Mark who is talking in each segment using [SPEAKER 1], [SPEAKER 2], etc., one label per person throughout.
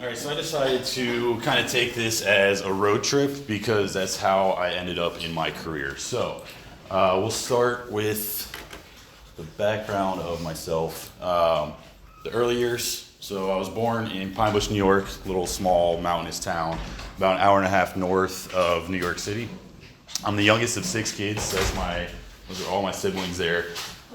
[SPEAKER 1] All right, so I decided to kind of take this as a road trip because that's how I ended up in my career. So we'll start with the background of myself. The early years, so I was born in Pine Bush, New York, a little small mountainous town, about an hour and a half north of New York City. I'm the youngest of 6 kids, those are all my siblings there.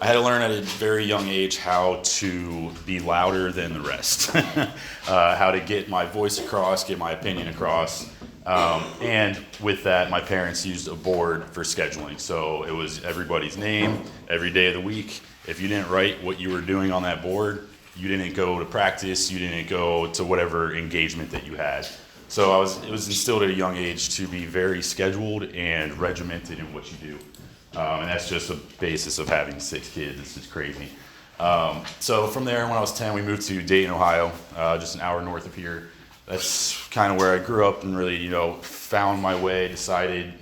[SPEAKER 1] I had to learn at a very young age how to be louder than the rest, how to get my voice across, get my opinion across. And with that, my parents used a board for scheduling. So it was everybody's name every day of the week. If you didn't write what you were doing on that board, you didn't go to practice, you didn't go to whatever engagement that you had. So it was instilled at a young age to be very scheduled and regimented in what you do. And that's just the basis of having 6 kids. It's just crazy. So from there, when I was 10, we moved to Dayton, Ohio, just an hour north of here. That's kind of where I grew up and really, found my way, decided,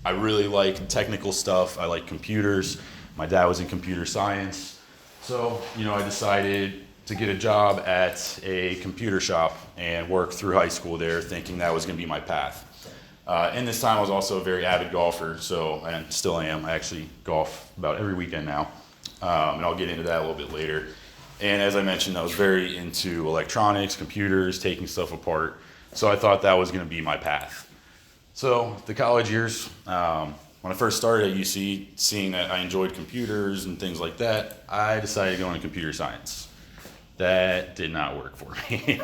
[SPEAKER 1] I really like technical stuff. I like computers. My dad was in computer science. So, I decided to get a job at a computer shop and work through high school there, thinking that was going to be my path. In this time, I was also a very avid golfer, and still am. I actually golf about every weekend now, and I'll get into that a little bit later. And as I mentioned, I was very into electronics, computers, taking stuff apart, so I thought that was going to be my path. So the college years, when I first started at UC, seeing that I enjoyed computers and things like that, I decided to go into computer science. That did not work for me.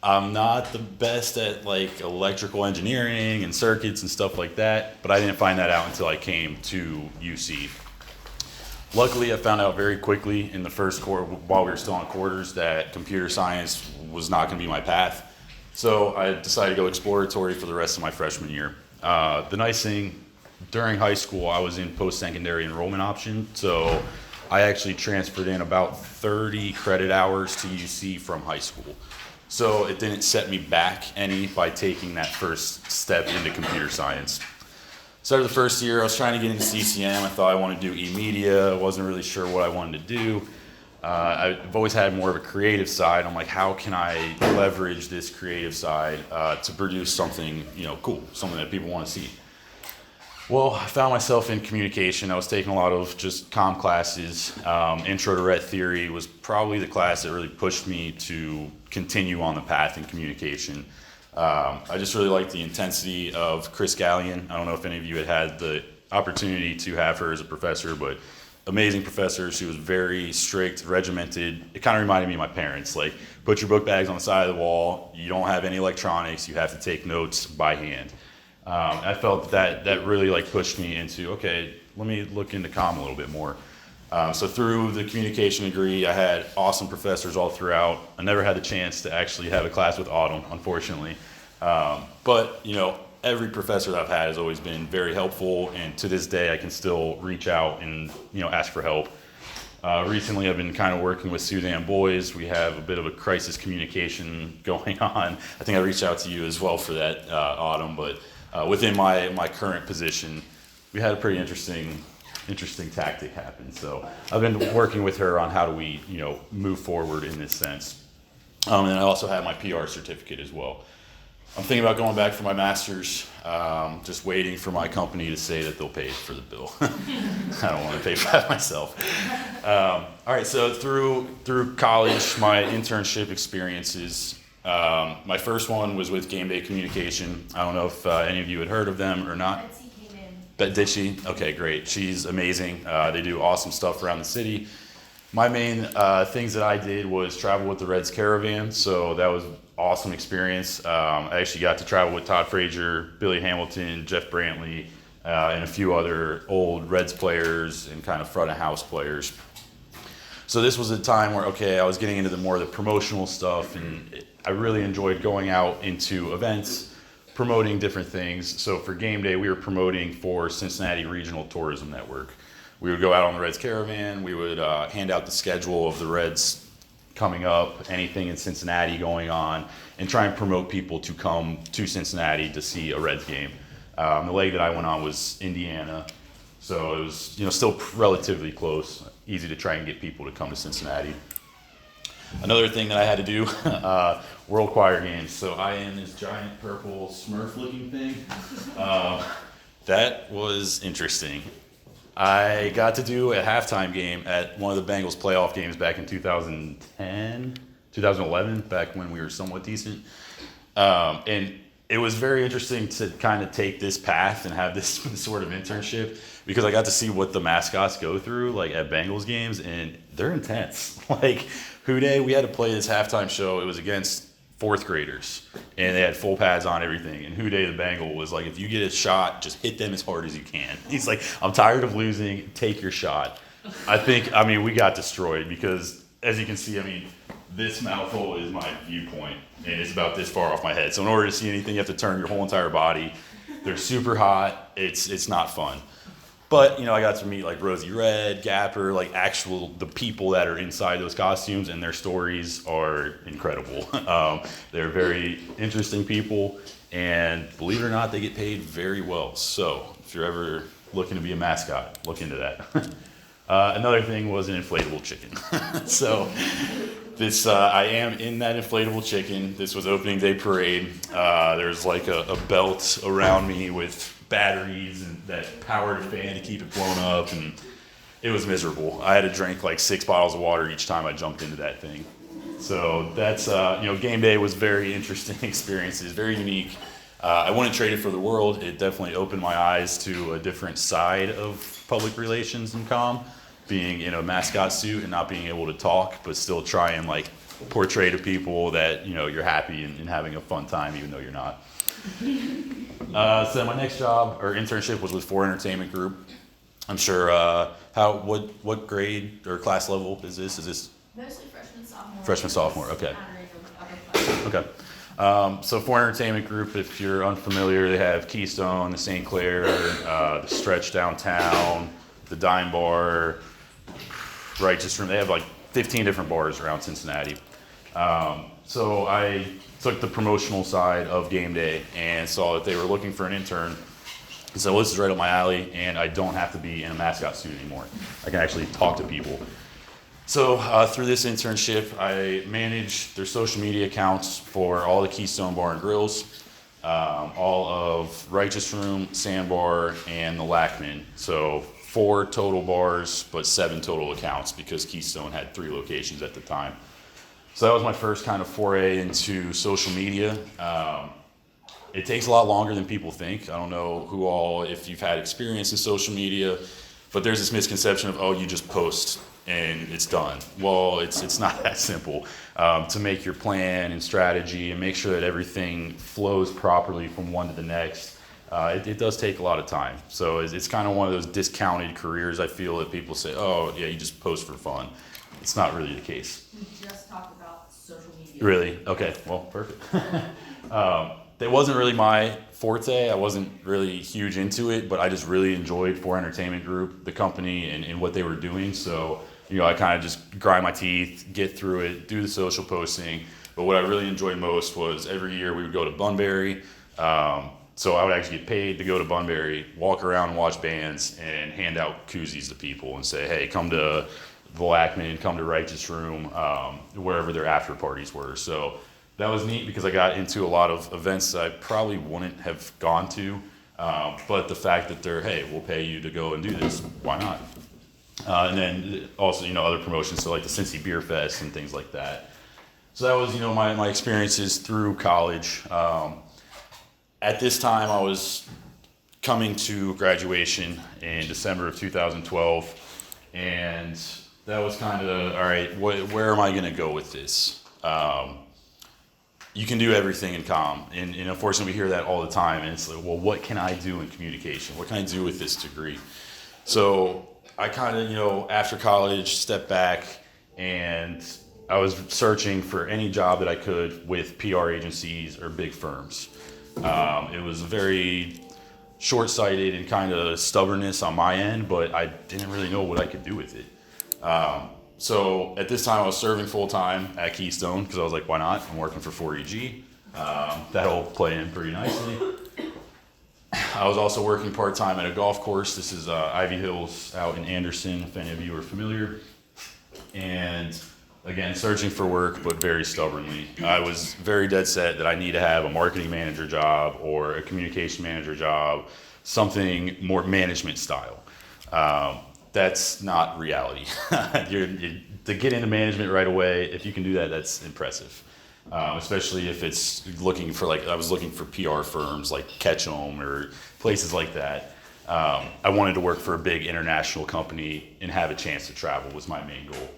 [SPEAKER 1] I'm not the best at electrical engineering and circuits and stuff like that, but I didn't find that out until I came to UC. Luckily, I found out very quickly in the first quarter, while we were still on quarters, that computer science was not going to be my path. So I decided to go exploratory for the rest of my freshman year. The nice thing, during high school, I was in post-secondary enrollment option, so I actually transferred in about 30 credit hours to UC from high school. So it didn't set me back any by taking that first step into computer science. Started the first year, I was trying to get into CCM. I thought I wanted to do e-media. I wasn't really sure what I wanted to do. I've always had more of a creative side. I'm like, how can I leverage this creative side to produce something, cool, something that people want to see? Well, I found myself in communication. I was taking a lot of just comm classes. Intro to Ret Theory was probably the class that really pushed me to continue on the path in communication. I just really liked the intensity of Chris Gallion. I don't know if any of you had the opportunity to have her as a professor, but amazing professor. She was very strict, regimented. It kind of reminded me of my parents. Like, put your book bags on the side of the wall. You don't have any electronics. You have to take notes by hand. I felt that really pushed me into, okay, let me look into comm a little bit more. So through the communication degree, I had awesome professors all throughout. I never had the chance to actually have a class with Autumn, unfortunately. But every professor that I've had has always been very helpful, and to this day, I can still reach out and ask for help. Recently, I've been kind of working with Suzanne Boys. We have a bit of a crisis communication going on. I think I reached out to you as well for that, Autumn, but within my current position, we had a pretty interesting tactic happen. So I've been working with her on how do we, move forward in this sense. And I also have my PR certificate as well. I'm thinking about going back for my master's, just waiting for my company to say that they'll pay for the bill. I don't want to pay for that myself. All right, so through college, my internship experiences, my first one was with Game Day Communication. I don't know if any of you had heard of them or not.
[SPEAKER 2] Betsy came in.
[SPEAKER 1] Did she? Okay, great. She's amazing. They do awesome stuff around the city. My main things that I did was travel with the Reds Caravan, so that was awesome experience. I actually got to travel with Todd Frazier, Billy Hamilton, Jeff Brantley, and a few other old Reds players and kind of front of house players. So this was a time where, okay, I was getting into more of the promotional stuff, and I really enjoyed going out into events, promoting different things. So for Game Day, we were promoting for Cincinnati Regional Tourism Network. We would go out on the Reds Caravan, we would hand out the schedule of the Reds coming up, anything in Cincinnati going on, and try and promote people to come to Cincinnati to see a Reds game. The leg that I went on was Indiana, so it was still relatively close, easy to try and get people to come to Cincinnati. Another thing that I had to do, World Choir Games. So I am this giant purple Smurf looking thing. That was interesting. I got to do a halftime game at one of the Bengals playoff games back in 2010, 2011, back when we were somewhat decent. And it was very interesting to kind of take this path and have this sort of internship because I got to see what the mascots go through, like at Bengals games, and they're intense. Like Who Day, we had to play this halftime show. It was against fourth graders, and they had full pads on everything. And Who Day, the Bengal, was like, if you get a shot, just hit them as hard as you can. He's like, I'm tired of losing. Take your shot. I mean, we got destroyed because, as you can see, I mean, this mouthful is my viewpoint, and it's about this far off my head. So in order to see anything, you have to turn your whole entire body. They're super hot. It's not fun. But, I got to meet like Rosie Red, Gapper, like the people that are inside those costumes, and their stories are incredible. They're very interesting people, and believe it or not, they get paid very well. So if you're ever looking to be a mascot, look into that. Another thing was an inflatable chicken. So I am in that inflatable chicken. This was opening day parade. There's like a belt around me with batteries and that powered fan to keep it blown up, and it was miserable. I had to drink like 6 bottles of water each time I jumped into that thing. So that's, game day was very interesting experiences, very unique. I wouldn't trade it for the world. It definitely opened my eyes to a different side of public relations and comm, being in a mascot suit and not being able to talk, but still try and like portray to people that, you're happy and having a fun time even though you're not. So my next job or internship was with Four Entertainment Group. I'm sure, what grade or class level is this? Is this?
[SPEAKER 2] Mostly freshman, sophomore.
[SPEAKER 1] Freshman, sophomore, okay. Okay. So Four Entertainment Group, if you're unfamiliar, they have Keystone, the St. Clair, the Stretch Downtown, the Dime Bar, Righteous Room. They have like 15 different bars around Cincinnati. So I took the promotional side of game day and saw that they were looking for an intern. And so this is right up my alley, and I don't have to be in a mascot suit anymore. I can actually talk to people. So through this internship, I managed their social media accounts for all the Keystone Bar and Grills, all of Righteous Room, Sandbar, and the Lackman. So 4 total bars, but 7 total accounts because Keystone had 3 locations at the time. So that was my first kind of foray into social media. It takes a lot longer than people think. I don't know if you've had experience in social media, but there's this misconception of, you just post and it's done. Well, it's not that simple. To make your plan and strategy and make sure that everything flows properly from one to the next, it does take a lot of time. So it's kind of one of those discounted careers, I feel, that people say, you just post for fun. It's not really the case.
[SPEAKER 2] We just talked about social media.
[SPEAKER 1] Really? Okay, well, perfect. That wasn't really my forte. I wasn't really huge into it, but I just really enjoyed Four Entertainment Group, the company, and what they were doing. So, I kind of just grind my teeth, get through it, do the social posting. But what I really enjoyed most was every year we would go to Bunbury. So I would actually get paid to go to Bunbury, walk around and watch bands, and hand out koozies to people and say, hey, come to the Lackman, come to Righteous Room, wherever their after parties were. So that was neat because I got into a lot of events that I probably wouldn't have gone to. But the fact that we'll pay you to go and do this, why not? And then also, other promotions, so like the Cincy Beer Fest and things like that. So that was, my experiences through college. At this time, I was coming to graduation in December of 2012, and that was kind of, all right, where am I going to go with this? You can do everything in comm, and unfortunately we hear that all the time, and it's like, well, what can I do in communication? What can I do with this degree? So I kind of, after college, stepped back, and I was searching for any job that I could with PR agencies or big firms. It was very short-sighted and kind of stubbornness on my end, but I didn't really know what I could do with it. So at this time I was serving full-time at Keystone because I was like, why not? I'm working for 4EG. That'll play in pretty nicely. I was also working part-time at a golf course. This is Ivy Hills out in Anderson, if any of you are familiar. And again, searching for work, but very stubbornly. I was very dead set that I need to have a marketing manager job or a communication manager job, something more management style. That's not reality. To get into management right away, if you can do that, that's impressive. Especially if it's looking for, like, I was looking for PR firms like Ketchum or places like that. I wanted to work for a big international company and have a chance to travel was my main goal.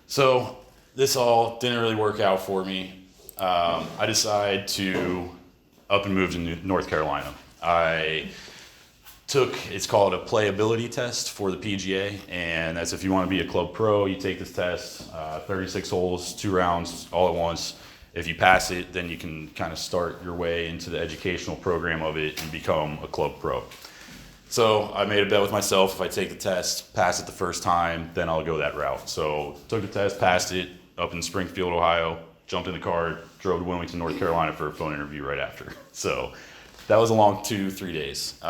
[SPEAKER 1] So this all didn't really work out for me. I decided to up and move to North Carolina. It's called a playability test for the PGA, and that's if you want to be a club pro, you take this test, 36 holes, 2 rounds, all at once. If you pass it, then you can kind of start your way into the educational program of it and become a club pro. So I made a bet with myself, if I take the test, pass it the first time, then I'll go that route. So took the test, passed it up in Springfield, Ohio, jumped in the car, drove to Wilmington, North Carolina for a phone interview right after. So that was a long 2-3 days.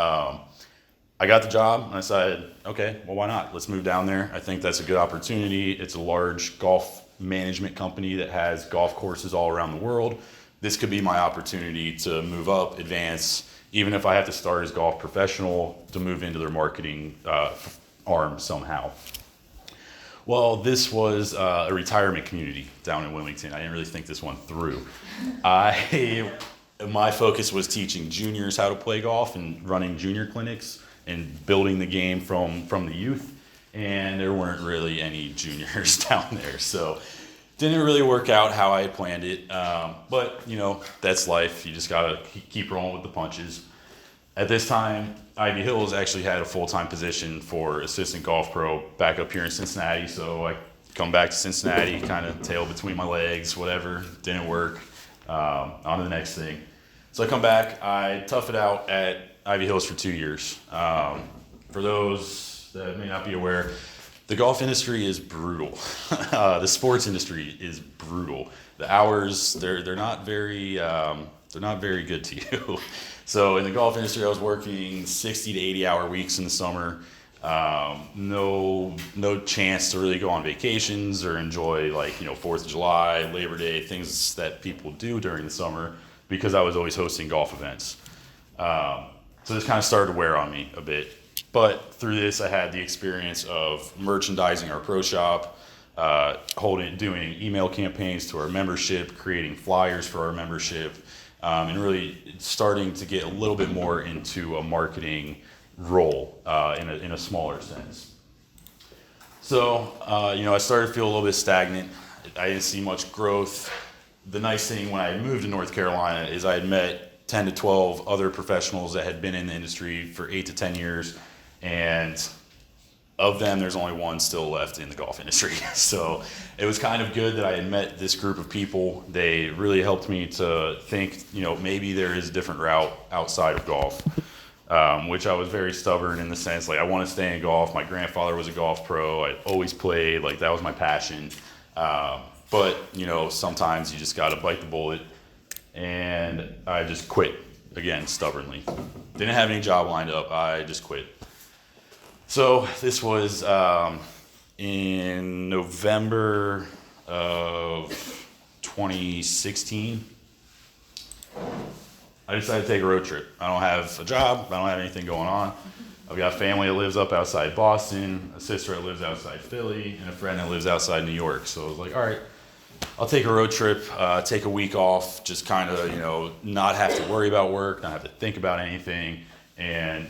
[SPEAKER 1] I got the job and I decided, okay, well, why not? Let's move down there. I think that's a good opportunity. It's a large golf management company that has golf courses all around the world. This could be my opportunity to move up, advance, even if I have to start as golf professional, to move into their marketing arm somehow. Well, this was a retirement community down in Wilmington. I didn't really think this one through. My focus was teaching juniors how to play golf and running junior clinics and building the game from the youth, and there weren't really any juniors down there, so didn't really work out how I had planned it, but that's life. You just gotta keep rolling with the punches. At this time, Ivy Hills actually had a full-time position for assistant golf pro back up here in Cincinnati, so I come back to Cincinnati, kind of tail between my legs, whatever, didn't work, on to the next thing. So I come back, I tough it out at Ivy Hills for 2 years. For those that may not be aware, the golf industry is brutal. The sports industry is brutal. The hours, they're not very good to you. So in the golf industry, I was working 60 to 80-hour weeks in the summer. No chance to really go on vacations or enjoy 4th of July, Labor Day, things that people do during the summer, because I was always hosting golf events. So this kind of started to wear on me a bit. But through this, I had the experience of merchandising our pro shop, doing email campaigns to our membership, creating flyers for our membership, and really starting to get a little bit more into a marketing role in a smaller sense. So, I started to feel a little bit stagnant. I didn't see much growth. The nice thing when I moved to North Carolina is I had met 10 to 12 other professionals that had been in the industry for 8 to 10 years, and of them, there's only one still left in the golf industry. So it was kind of good that I had met this group of people. They really helped me to think, maybe there is a different route outside of golf, which I was very stubborn in the sense, I want to stay in golf. My grandfather was a golf pro. I always played, that was my passion. But, sometimes you just got to bite the bullet. And I just quit, again, stubbornly. Didn't have any job lined up, I just quit. So this was in November of 2016. I decided to take a road trip. I don't have a job, I don't have anything going on. I've got family that lives up outside Boston, a sister that lives outside Philly, and a friend that lives outside New York. So I was like, all right, I'll take a road trip, take a week off, just kind of, not have to worry about work, not have to think about anything. And,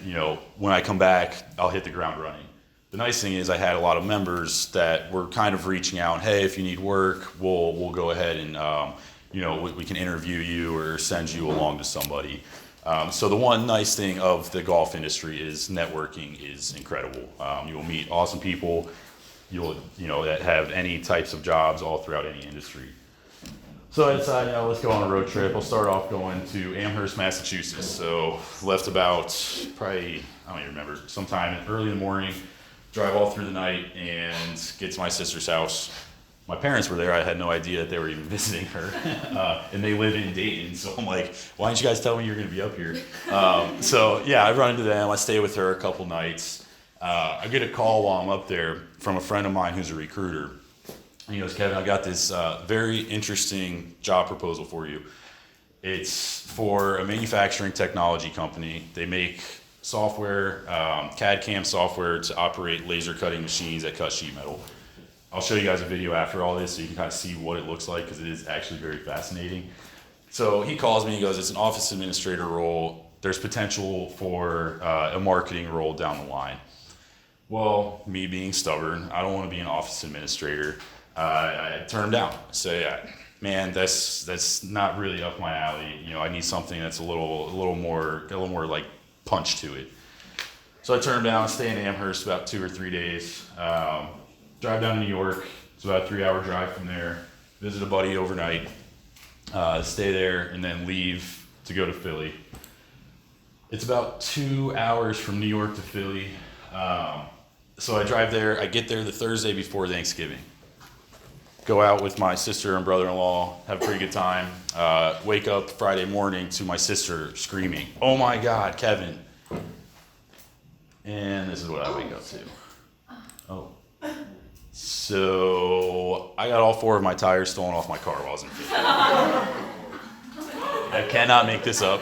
[SPEAKER 1] when I come back, I'll hit the ground running. The nice thing is I had a lot of members that were kind of reaching out, hey, if you need work, we'll go ahead and, we can interview you or send you along to somebody. So the one nice thing of the golf industry is networking is incredible. You will meet awesome people. That have any types of jobs all throughout any industry. So I decided, let's go on a road trip. I'll start off going to Amherst, Massachusetts. So left about probably, I don't even remember, sometime early in the morning, drive all through the night and get to my sister's house. My parents were there. I had no idea that they were even visiting her. And they live in Dayton. So I'm like, why didn't you guys tell me you're going to be up here? So yeah, I run into them. I stay with her a couple nights. I get a call while I'm up there from a friend of mine who's a recruiter. And he goes, Kevin, I got this very interesting job proposal for you. It's for a manufacturing technology company. They make software, CAD/CAM software to operate laser cutting machines that cut sheet metal. I'll show you guys a video after all this so you can kind of see what it looks like because it is actually very fascinating. So he calls me, he goes, it's an office administrator role. There's potential for a marketing role down the line. Well, me being stubborn, I don't want to be an office administrator. I turn him down. I say, man, that's not really up my alley. You know, I need something that's a little more like punch to it. So I turned him down, stay in Amherst about 2 or 3 days. Drive down to New York. It's about a 3-hour drive from there. Visit a buddy overnight. Stay there and then leave to go to Philly. It's about 2 hours from New York to Philly. So I drive there. I get there the Thursday before Thanksgiving. Go out with my sister and brother-in-law, have a pretty good time. Wake up Friday morning to my sister screaming, "Oh my God, Kevin!" And this is what I wake up to. Oh. So I got all 4 of my tires stolen off my car while I was in Philly. I cannot make this up.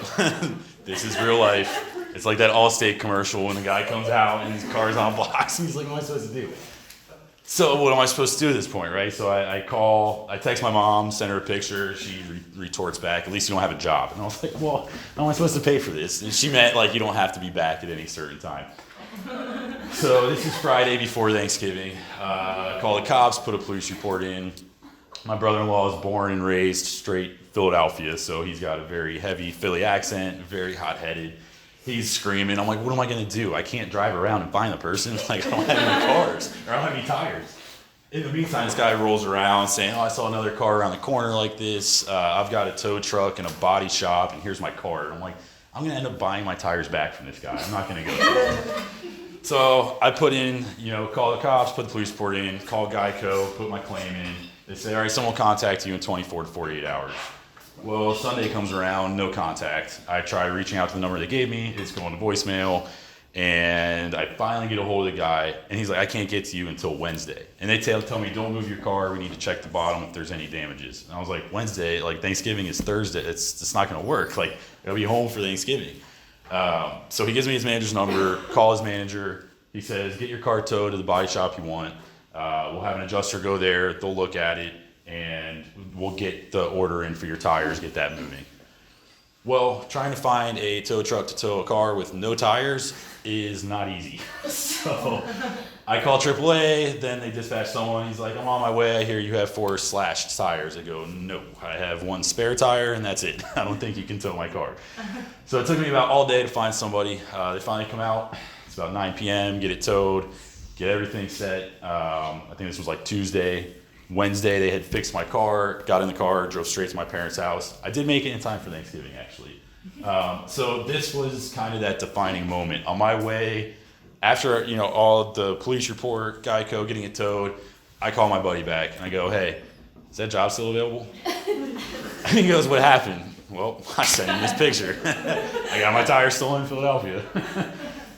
[SPEAKER 1] This is real life. It's like that Allstate commercial when the guy comes out and his car's on blocks and he's like, what am I supposed to do? So what am I supposed to do at this point, right? So I text my mom, send her a picture. She retorts back, at least you don't have a job. And I was like, well, how am I supposed to pay for this? And she meant like you don't have to be back at any certain time. So this is Friday before Thanksgiving. I call the cops, put a police report in. My brother-in-law is born and raised straight Philadelphia, so he's got a very heavy Philly accent, very hot-headed. He's screaming. I'm like, what am I going to do? I can't drive around and find the person. Like, I don't have any cars, or I don't have any tires. In the meantime, this guy rolls around saying, oh, I saw another car around the corner like this. I've got a tow truck and a body shop, and here's my card. I'm like, I'm going to end up buying my tires back from this guy. I'm not going to go. So I put in, call the cops, put the police report in, call Geico, put my claim in. They say, all right, someone will contact you in 24 to 48 hours. Well, Sunday comes around, no contact. I try reaching out to the number they gave me. It's going to voicemail. And I finally get a hold of the guy. And he's like, I can't get to you until Wednesday. And they tell me, don't move your car. We need to check the bottom if there's any damages. And I was like, Wednesday? Like, Thanksgiving is Thursday. It's not going to work. Like, I'll be home for Thanksgiving. So he gives me his manager's number, call his manager. He says, get your car towed to the body shop you want. We'll have an adjuster go there. They'll look at it. And we'll get the order in for your tires, get that moving. Well, trying to find a tow truck to tow a car with no tires is not easy. So I call AAA, then they dispatch someone. He's like, I'm on my way. I hear you have 4 slashed tires. I go, no, I have 1 spare tire and that's it. I don't think you can tow my car. So it took me about all day to find somebody. They finally come out. It's about 9 p.m., get it towed, get everything set. I think this was like Tuesday. Wednesday, they had fixed my car, got in the car, drove straight to my parents' house. I did make it in time for Thanksgiving, actually. So this was kind of that defining moment. On my way, after all of the police report, Geico, getting it towed, I call my buddy back and I go, hey, is that job still available? And he goes, what happened? Well, I sent him this picture. I got my tires stolen in Philadelphia.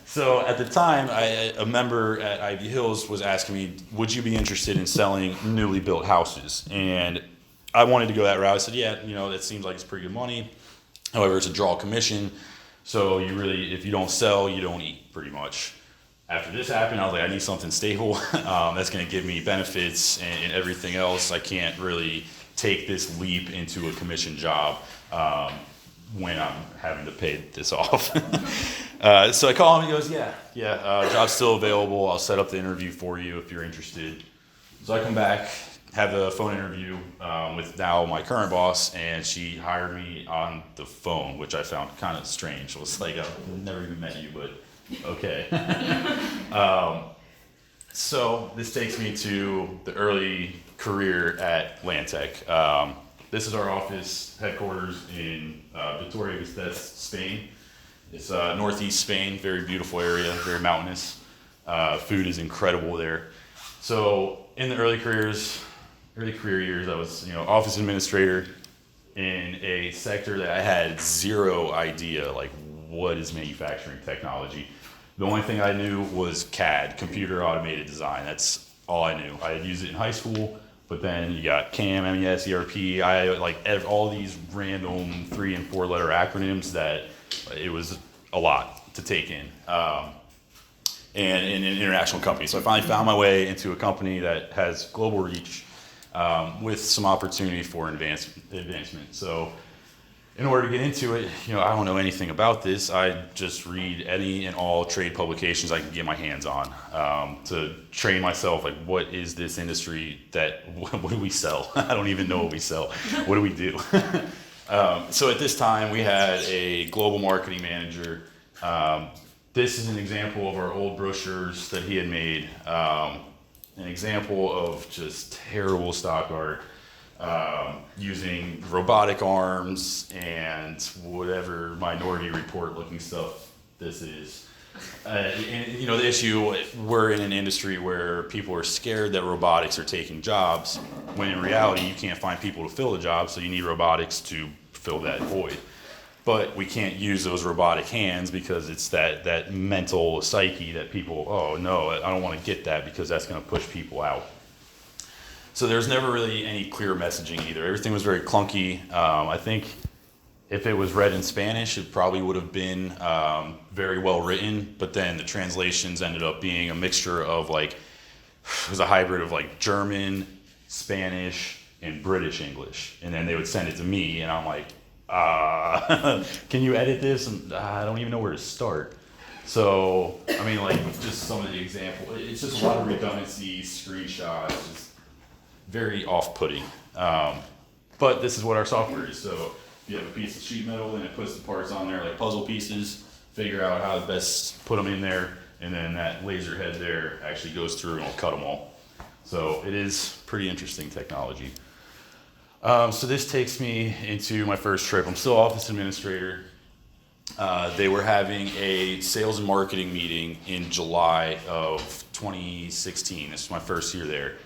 [SPEAKER 1] So at the time, a member at Ivy Hills was asking me, would you be interested in selling newly built houses? And I wanted to go that route. I said, yeah, that seems like it's pretty good money. However, it's a draw commission. So if you don't sell, you don't eat pretty much. After this happened, I was like, I need something stable that's going to give me benefits and everything else. I can't really take this leap into a commission job when I'm having to pay this off. So I call him, he goes, yeah, job's still available. I'll set up the interview for you if you're interested. So I come back, have a phone interview with now my current boss, and she hired me on the phone, which I found kind of strange. It was like, I've never even met you, but okay. So this takes me to the early career at Lantek. This is our office headquarters in Vitoria-Gasteiz, Spain. It's northeast Spain, very beautiful area, very mountainous. Food is incredible there. So in the early career years, I was office administrator in a sector that I had zero idea, like what is manufacturing technology. The only thing I knew was CAD, computer automated design. That's all I knew. I had used it in high school, But then you got CAM, MES, ERP, all these random 3 and 4 letter acronyms that it was a lot to take in. And in an international company. So I finally found my way into a company that has global reach with some opportunity for advancement. So in order to get into it, I don't know anything about this. I just read any and all trade publications I can get my hands on to train myself. Like, what is this industry what do we sell? I don't even know what we sell. What do we do? So at this time, we had a global marketing manager. This is an example of our old brochures that he had made. An example of just terrible stock art. Using robotic arms and whatever Minority Report looking stuff this is. The issue, we're in an industry where people are scared that robotics are taking jobs, when in reality you can't find people to fill the job, so you need robotics to fill that void. But we can't use those robotic hands because it's that mental psyche that people, oh no, I don't want to get that because that's going to push people out. So there's never really any clear messaging either. Everything was very clunky. I think if it was read in Spanish, it probably would have been very well written, but then the translations ended up being a mixture of it was a hybrid of German, Spanish, and British English. And then they would send it to me, and I'm like, can you edit this? And I don't even know where to start. So, just some of the examples. It's just a lot of redundancy, screenshots, just very off-putting. But this is what our software is. So you have a piece of sheet metal, and it puts the parts on there like puzzle pieces, figure out how to best put them in there, and then that laser head there actually goes through and will cut them all. So it is pretty interesting technology. So this takes me into my first trip. I'm still office administrator. They were having a sales and marketing meeting in July of 2016. This is my first year there.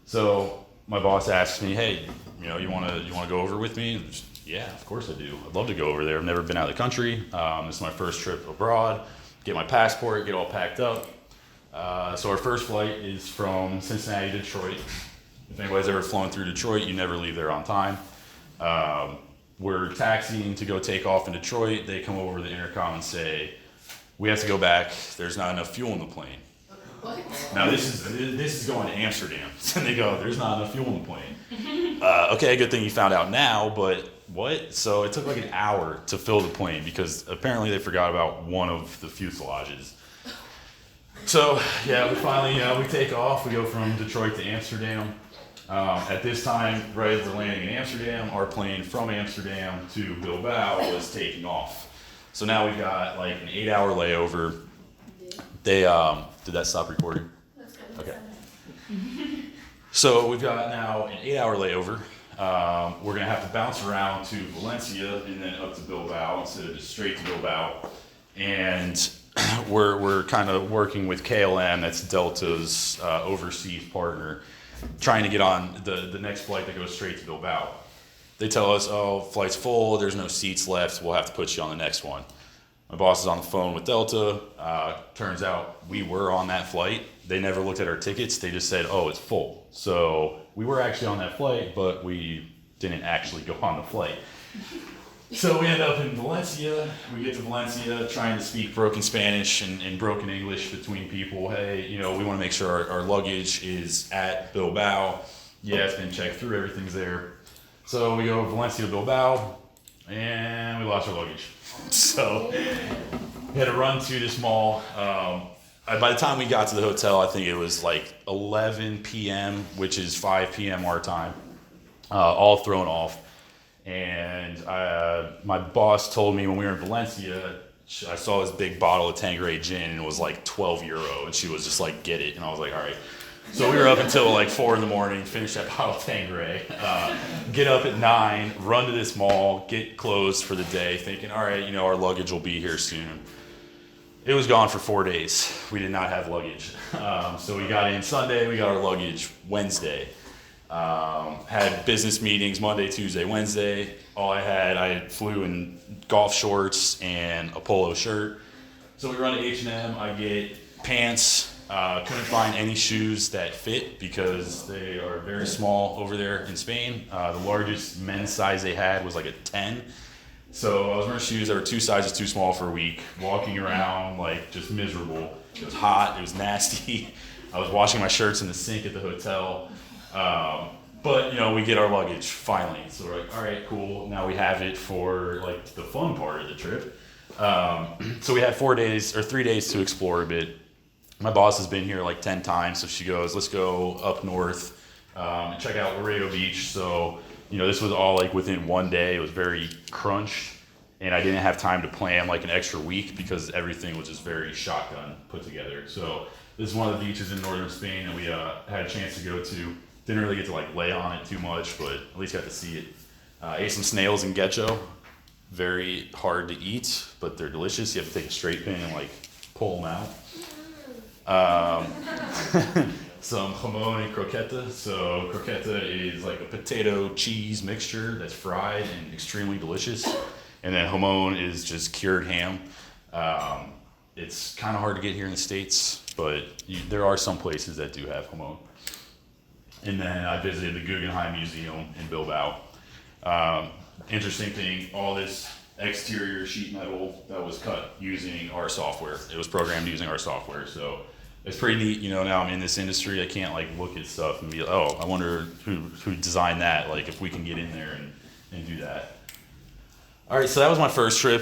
[SPEAKER 1] So my boss asked me, hey, you want to go over with me? And yeah, of course I do. I'd love to go over there. I've never been out of the country. This is my first trip abroad. Get my passport, get all packed up. So our first flight is from Cincinnati to Detroit. If anybody's ever flown through Detroit, you never leave there on time. We're taxiing to go take off in Detroit. They come over the intercom and say, we have to go back. There's not enough fuel in the plane.
[SPEAKER 2] What?
[SPEAKER 1] Now this is going to Amsterdam. And they go, there's not enough fuel in the plane. Okay, good thing you found out now, but what? So it took an hour to fill the plane because apparently they forgot about one of the fuselages. So yeah, we finally, we take off. We go from Detroit to Amsterdam. At this time, right as we're landing in Amsterdam, our plane from Amsterdam to Bilbao was taking off. So now we've got an 8-hour layover. They, did that stop recording?
[SPEAKER 2] That's good.
[SPEAKER 1] Okay. So we've got now an 8-hour layover. We're gonna have to bounce around to Valencia and then up to Bilbao instead of just straight to Bilbao. And we're kind of working with KLM, that's Delta's overseas partner, trying to get on the next flight that goes straight to Bilbao. They tell us, oh, flight's full, there's no seats left, we'll have to put you on the next one. My boss is on the phone with Delta. Turns out we were on that flight. They never looked at our tickets. They just said, oh, it's full. So we were actually on that flight, but we didn't actually go on the flight. So we end up in Valencia. We get to Valencia trying to speak broken Spanish and broken English between people. Hey, we want to make sure our luggage is at Bilbao. Yeah, it's been checked through. Everything's there. So we go Valencia to Bilbao, and we lost our luggage. So we had to run to this mall. By the time we got to the hotel, I think it was 11 p.m., which is 5 p.m. our time, all thrown off. And my boss told me when we were in Valencia, I saw this big bottle of Tanqueray gin, and it was €12, and she was just get it. And I was like, all right. So we were up until 4 in the morning, finish that bottle of Tanqueray, get up at 9, run to this mall, get clothes for the day, thinking, all right, our luggage will be here soon. It was gone for 4 days. We did not have luggage. So we got in Sunday, we got our luggage Wednesday. Had business meetings Monday, Tuesday, Wednesday. I flew in golf shorts and a polo shirt. So we run to H&M, I get pants, Couldn't find any shoes that fit because they are very small over there in Spain. The largest men's size they had was like a 10. So I was wearing shoes that were 2 sizes too small for a week, walking around like just miserable. It was hot, it was nasty. I was washing my shirts in the sink at the hotel. But we get our luggage finally. So we're like, all right, cool. Now we have it for like the fun part of the trip. So we had 3 days to explore a bit. My boss has been here like 10 times, so she goes, let's go up north and check out Laredo Beach. So, this was all like within 1 day. It was very crunched, and I didn't have time to plan like an extra week because everything was just very shotgun put together. So this is one of the beaches in northern Spain that we had a chance to go to. Didn't really get to like lay on it too much, but at least got to see it. Ate some snails in Getxo. Very hard to eat, but they're delicious. You have to take a straight pin and like pull them out. Some jamon and croqueta. So croqueta is like a potato cheese mixture that's fried and extremely delicious. And then jamon is just cured ham. It's kind of hard to get here in the States, but there are some places that do have jamon. And then I visited the Guggenheim Museum in Bilbao. Interesting thing, all this exterior sheet metal that was cut using our software. It was programmed using our software, so it's pretty neat. Now I'm in this industry, I can't like look at stuff and be like, oh, I wonder who designed that, like if we can get in there and do that. All right, so that was my first trip.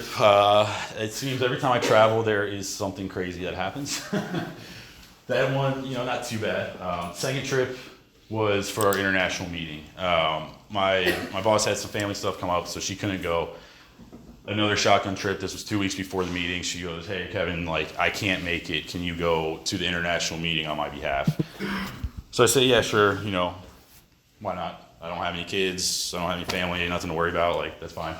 [SPEAKER 1] It seems every time I travel, there is something crazy that happens. That one, not too bad. Second trip was for our international meeting. My boss had some family stuff come up, so she couldn't go. Another shotgun trip. This was 2 weeks before the meeting. She goes, "Hey, Kevin, like I can't make it. Can you go to the international meeting on my behalf?" So I say, "Yeah, sure. Why not? I don't have any kids. I don't have any family. Nothing to worry about. Like that's fine."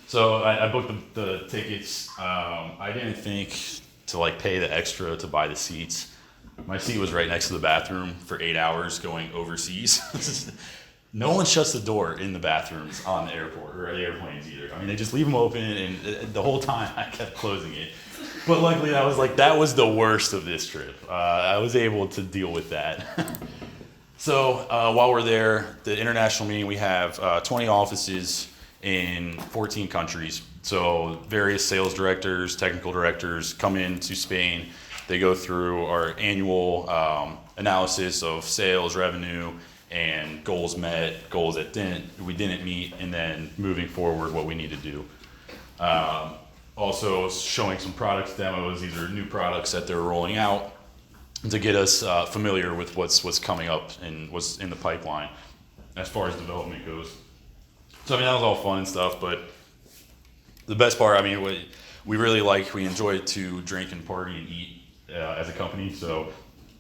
[SPEAKER 1] So I booked the tickets. I didn't think to like pay the extra to buy the seats. My seat was right next to the bathroom for 8 hours going overseas. No one shuts the door in the bathrooms on the airport or the airplanes either. I mean, they just leave them open, and the whole time I kept closing it. But luckily, that was the worst of this trip. I was able to deal with that. So while we're there, the international meeting, we have 20 offices in 14 countries. So various sales directors, technical directors come into Spain. They go through our annual analysis of sales, revenue, and goals met, goals that we didn't meet, and then moving forward what we need to do. Also showing some products demos. These are new products that they're rolling out to get us familiar with what's coming up and what's in the pipeline as far as development goes. So that was all fun and stuff, but the best part, we really we enjoy to drink and party and eat as a company. So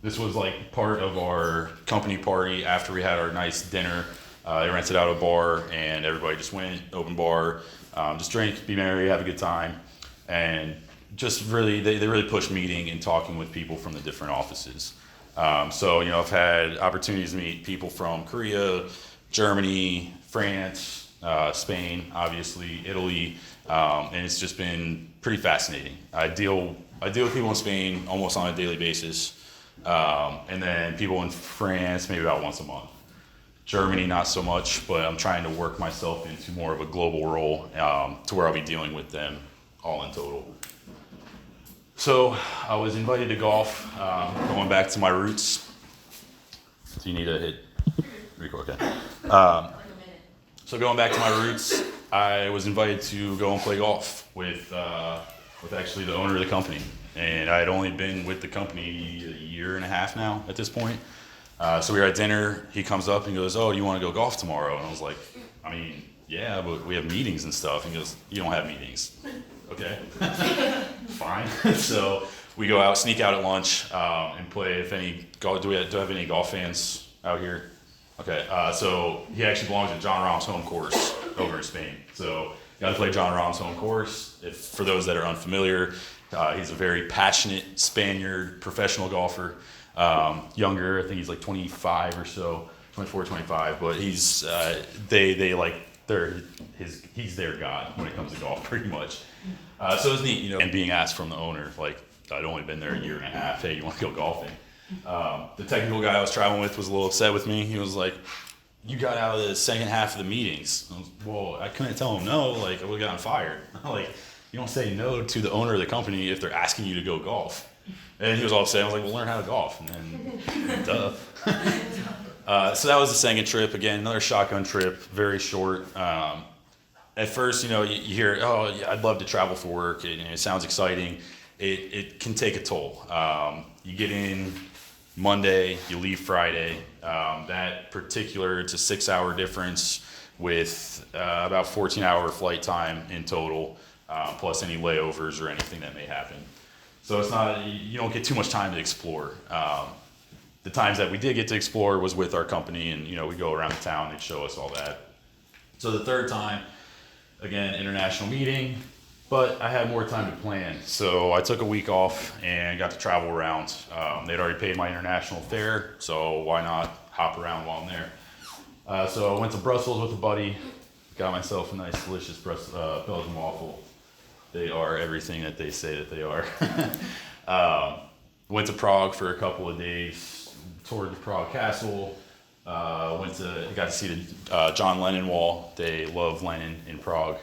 [SPEAKER 1] this was like part of our company party after we had our nice dinner. They rented out a bar and everybody just went, open bar, just drink, be merry, have a good time. And just really, they really push meeting and talking with people from the different offices. So, I've had opportunities to meet people from Korea, Germany, France, Spain, obviously, Italy, and it's just been pretty fascinating. I deal with people in Spain almost on a daily basis, and then people in France maybe about once a month. Germany, not so much, but I'm trying to work myself into more of a global role to where I'll be dealing with them all in total. So I was invited to golf, going back to my roots. Do you need to hit record? Okay. So going back to my roots, I was invited to go and play golf with actually the owner of the company. And I had only been with the company a year and a half now at this point. So we were at dinner, he comes up and goes, "Oh, do you want to go golf tomorrow?" And I was like, yeah, but we have meetings and stuff. And he goes, "You don't have meetings." Okay, fine. So we go out, sneak out at lunch, and play. Do I have any golf fans out here? Okay, so he actually belongs to John Rahm's home course over in Spain. So got to play John Rahm's home course. For those that are unfamiliar, he's a very passionate Spaniard professional golfer. Younger, I think he's like 25 or so, 24, 25, but he's he's their god when it comes to golf, pretty much. So it's neat, and being asked from the owner, like, I'd only been there a year and a half. Hey, you want to go golfing? The technical guy I was traveling with was a little upset with me. He was like, you got out of the second half of the meetings. Well, I couldn't tell him no. Like, I would have gotten fired. Like, you don't say no to the owner of the company if they're asking you to go golf. And he was all upset. I was like, well, learn how to golf. And then, duh. So that was the second trip. Again, another shotgun trip, very short. At first, you hear, oh, yeah, I'd love to travel for work. It sounds exciting. It can take a toll. You get in Monday, you leave Friday. That particular, it's a 6-hour difference with about 14-hour flight time in total, plus any layovers or anything that may happen. So it's not, you don't get too much time to explore. The times that we did get to explore was with our company, and we go around the town, they'd show us all that. So the third time, again, international meeting, but I had more time to plan. So I took a week off and got to travel around. They'd already paid my international fare, so why not hop around while I'm there? So I went to Brussels with a buddy, got myself a nice, delicious Belgian waffle. They are everything that they say that they are. Went to Prague for a couple of days, toured the Prague Castle. Got to see the John Lennon wall. They love Lennon in Prague.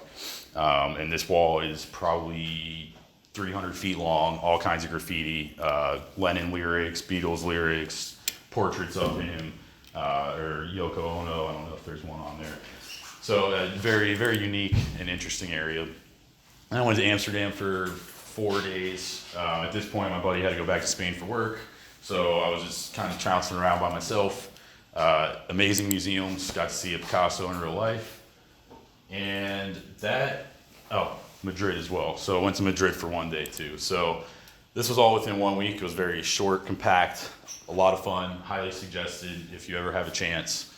[SPEAKER 1] And this wall is probably 300 feet long, all kinds of graffiti, Lennon lyrics, Beatles lyrics, portraits of him, or Yoko Ono. I don't know if there's one on there. So a very, very unique and interesting area. I went to Amsterdam for 4 days. At this point, my buddy had to go back to Spain for work, so I was just kind of trouncing around by myself. Amazing museums, got to see a Picasso in real life. And Madrid as well. So I went to Madrid for 1 day too. So this was all within 1 week. It was very short, compact, a lot of fun, highly suggested if you ever have a chance.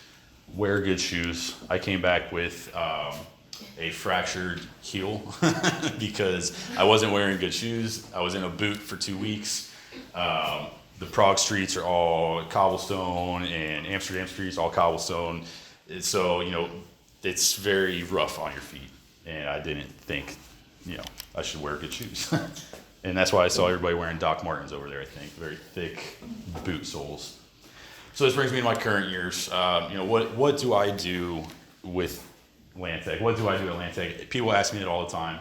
[SPEAKER 1] Wear good shoes. I came back with a fractured heel because I wasn't wearing good shoes. I was in a boot for 2 weeks. The Prague streets are all cobblestone, and Amsterdam streets all cobblestone. So, it's very rough on your feet. And I didn't think, I should wear good shoes. And that's why I saw everybody wearing Doc Martens over there, I think. Very thick boot soles. So this brings me to my current years. What do I do with Lantek? What do I do at Lantek? People ask me that all the time.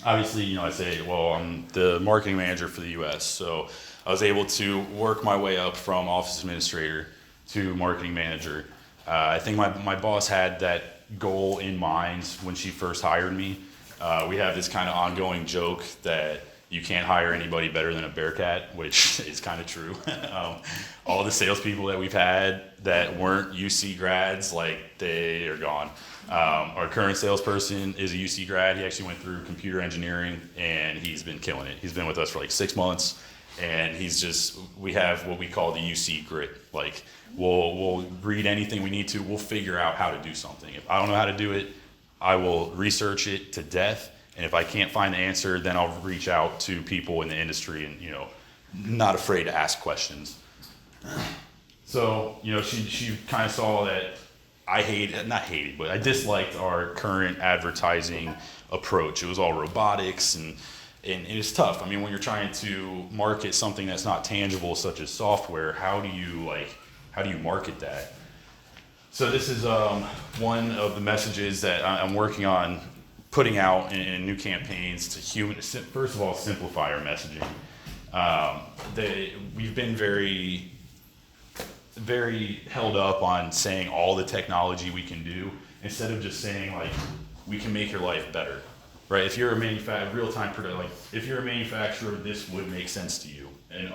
[SPEAKER 1] Obviously, I say, well, I'm the marketing manager for the U.S., so I was able to work my way up from office administrator to marketing manager. I think my boss had that goal in mind when she first hired me. We have this kind of ongoing joke that you can't hire anybody better than a Bearcat, which is kind of true. All the salespeople that we've had that weren't UC grads, they are gone. Our current salesperson is a UC grad. He actually went through computer engineering, and he's been killing it. He's been with us for 6 months, and we have what we call the UC grit. We'll read anything we need to. We'll figure out how to do something. If I don't know how to do it, I will research it to death. And if I can't find the answer, then I'll reach out to people in the industry and, not afraid to ask questions. So, she kind of saw that I disliked our current advertising approach. It was all robotics and it's tough. I mean, when you're trying to market something that's not tangible, such as software, how do you market that? So this is one of the messages that I'm working on putting out in new campaigns to first of all, simplify our messaging. We've been very, very held up on saying all the technology we can do instead of just saying we can make your life better, right? If you're a if you're a manufacturer, this would make sense to you. And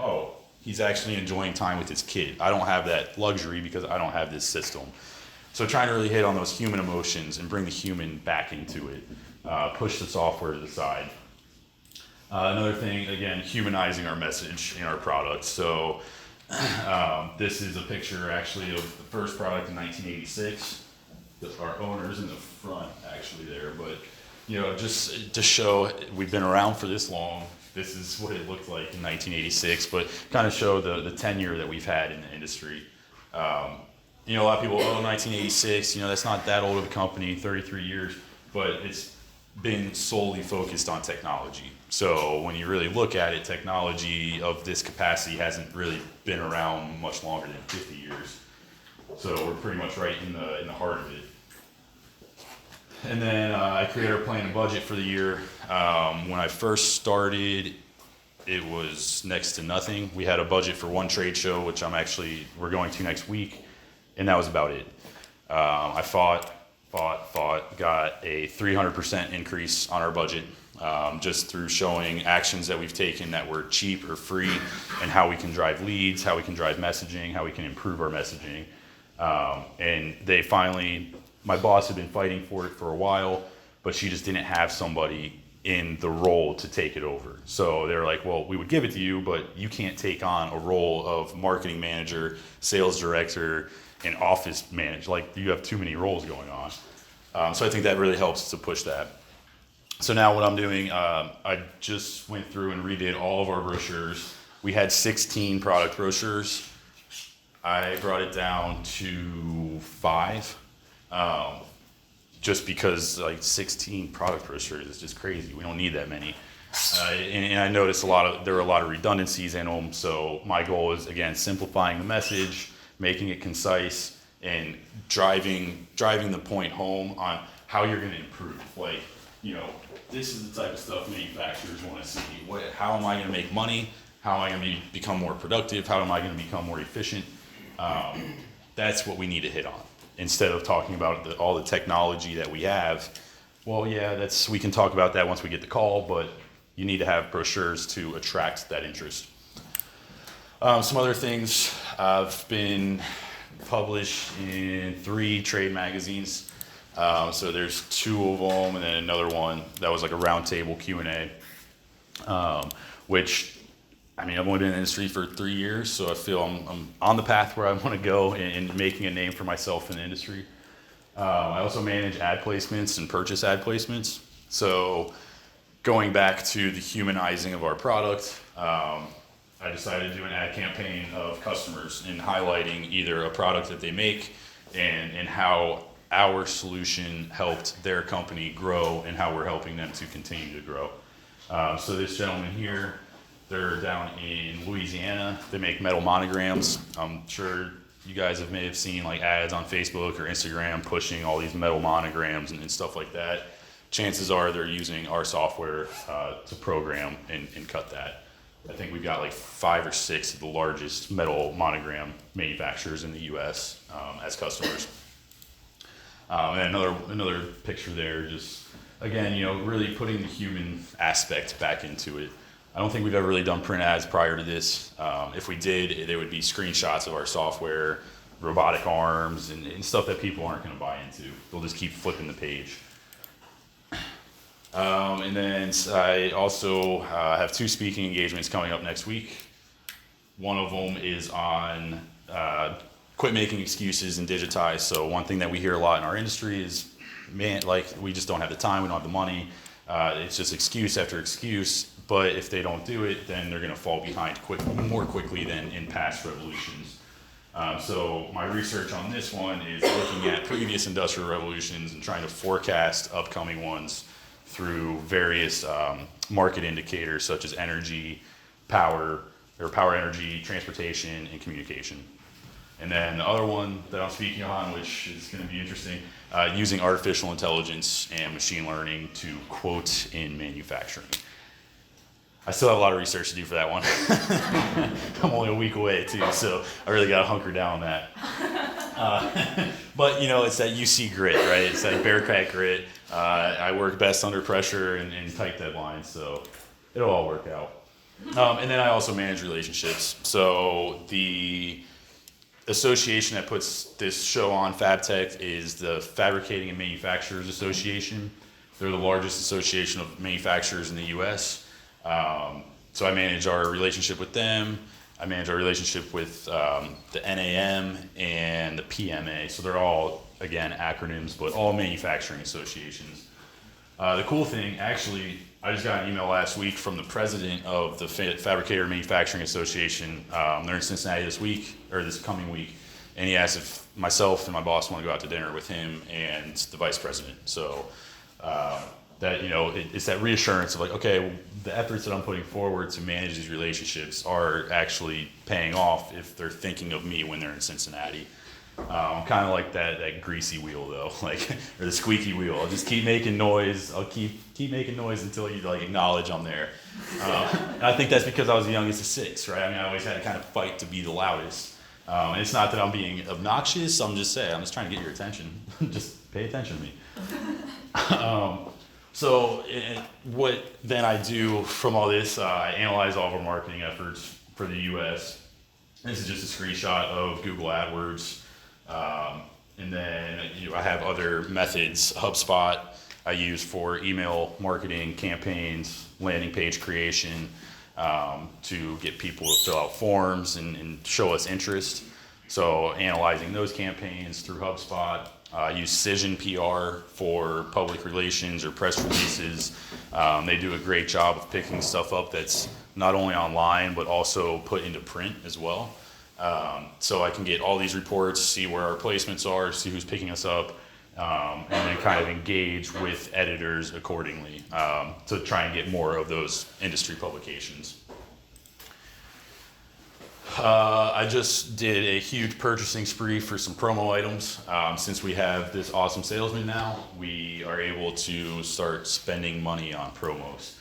[SPEAKER 1] he's actually enjoying time with his kid. I don't have that luxury because I don't have this system. So trying to really hit on those human emotions and bring the human back into it, push the software to the side. Another thing, again, humanizing our message in our products. So this is a picture actually of the first product in 1986. Our owner's in the front actually there, but just to show we've been around for this long. This is what it looked like in 1986, but kind of show the tenure that we've had in the industry. A lot of people, 1986, that's not that old of a company, 33 years, but been solely focused on technology. So when you really look at it, technology of this capacity hasn't really been around much longer than 50 years. So we're pretty much right in the heart of it. And then I created our plan and budget for the year. When I first started, it was next to nothing. We had a budget for one trade show, which we're going to next week, and that was about it. I fought, got a 300% increase on our budget, just through showing actions that we've taken that were cheap or free, and how we can drive leads, how we can drive messaging, how we can improve our messaging. And my boss had been fighting for it for a while, but she just didn't have somebody in the role to take it over. So they're like, well, we would give it to you, but you can't take on a role of marketing manager, sales director, and office manager. Like, you have too many roles going on. So I think that really helps to push that. So now what I'm doing, I just went through and redid all of our brochures. We had 16 product brochures. I brought it down to 5. Just because 16 product brochures is just crazy. We don't need that many. And I noticed there were a lot of redundancies in them. So my goal is, again, simplifying the message, making it concise, and driving the point home on how you're going to improve. This is the type of stuff manufacturers want to see. How am I going to make money? How am I going to become more productive? How am I going to become more efficient? That's what we need to hit on. Instead of talking about all the technology that we have. Well, yeah, we can talk about that once we get the call, but you need to have brochures to attract that interest. Some other things, I've been published in 3 trade magazines. So there's 2 of them, and then another one that was like a roundtable Q&A, which, I've only been in the industry for 3 years, so I feel I'm on the path where I want to go in making a name for myself in the industry. I also manage ad placements and purchase ad placements. So going back to the humanizing of our product, I decided to do an ad campaign of customers and highlighting either a product that they make and how our solution helped their company grow and how we're helping them to continue to grow. So this gentleman here, they're down in Louisiana. They make metal monograms. I'm sure you guys may have seen ads on Facebook or Instagram pushing all these metal monograms and stuff like that. Chances are they're using our software to program and cut that. I think we've got 5 or 6 of the largest metal monogram manufacturers in the U.S. As customers. And another picture there, just again, really putting the human aspect back into it. I don't think we've ever really done print ads prior to this. If we did, they would be screenshots of our software, robotic arms, and stuff that people aren't going to buy into. They'll just keep flipping the page. And then I also have 2 speaking engagements coming up next week. One of them is on quit making excuses and digitize. So one thing that we hear a lot in our industry is, we just don't have the time, we don't have the money. It's just excuse after excuse. But if they don't do it, then they're going to fall behind more quickly than in past revolutions. So my research on this one is looking at previous industrial revolutions and trying to forecast upcoming ones through various market indicators such as energy, power, energy, transportation, and communication. And then the other one that I'm speaking on, which is going to be interesting, using artificial intelligence and machine learning to quote in manufacturing. I still have a lot of research to do for that one. I'm only a week away too, so I really got to hunker down on that. But it's that UC grit, right? It's that Bearcat grit. I work best under pressure and tight deadlines, so it'll all work out. And then I also manage relationships. So the association that puts this show on, FabTech, is the Fabricating and Manufacturers Association. They're the largest association of manufacturers in the U.S. So I manage our relationship with them. I manage our relationship with the NAM and the PMA. So they're all, again, acronyms, but all manufacturing associations. The cool thing, actually, I just got an email last week from the president of the Fabricator Manufacturing Association. They're in Cincinnati this coming week, and he asked if myself and my boss want to go out to dinner with him and the vice president. So that, it's that reassurance of like, okay, the efforts that I'm putting forward to manage these relationships are actually paying off if they're thinking of me when they're in Cincinnati. I'm kind of like that greasy wheel though, like, or the squeaky wheel. I'll just keep making noise. I'll keep making noise until you like acknowledge I'm there. And I think that's because I was the youngest of six, right? I mean, I always had to kind of fight to be the loudest. And it's not that I'm being obnoxious. I'm just trying to get your attention. Just pay attention to me. What then I do from all this, I analyze all of our marketing efforts for the U.S. This is just a screenshot of Google AdWords. And then I have other methods. HubSpot I use for email marketing campaigns, landing page creation, to get people to fill out forms and show us interest. So analyzing those campaigns through HubSpot. I use Cision PR for public relations or press releases. They do a great job of picking stuff up that's not only online but also put into print as well. So I can get all these reports, see where our placements are, see who's picking us up, and then kind of engage with editors accordingly to try and get more of those industry publications. I just did a huge purchasing spree for some promo items. Since we have this awesome salesman now, we are able to start spending money on promos.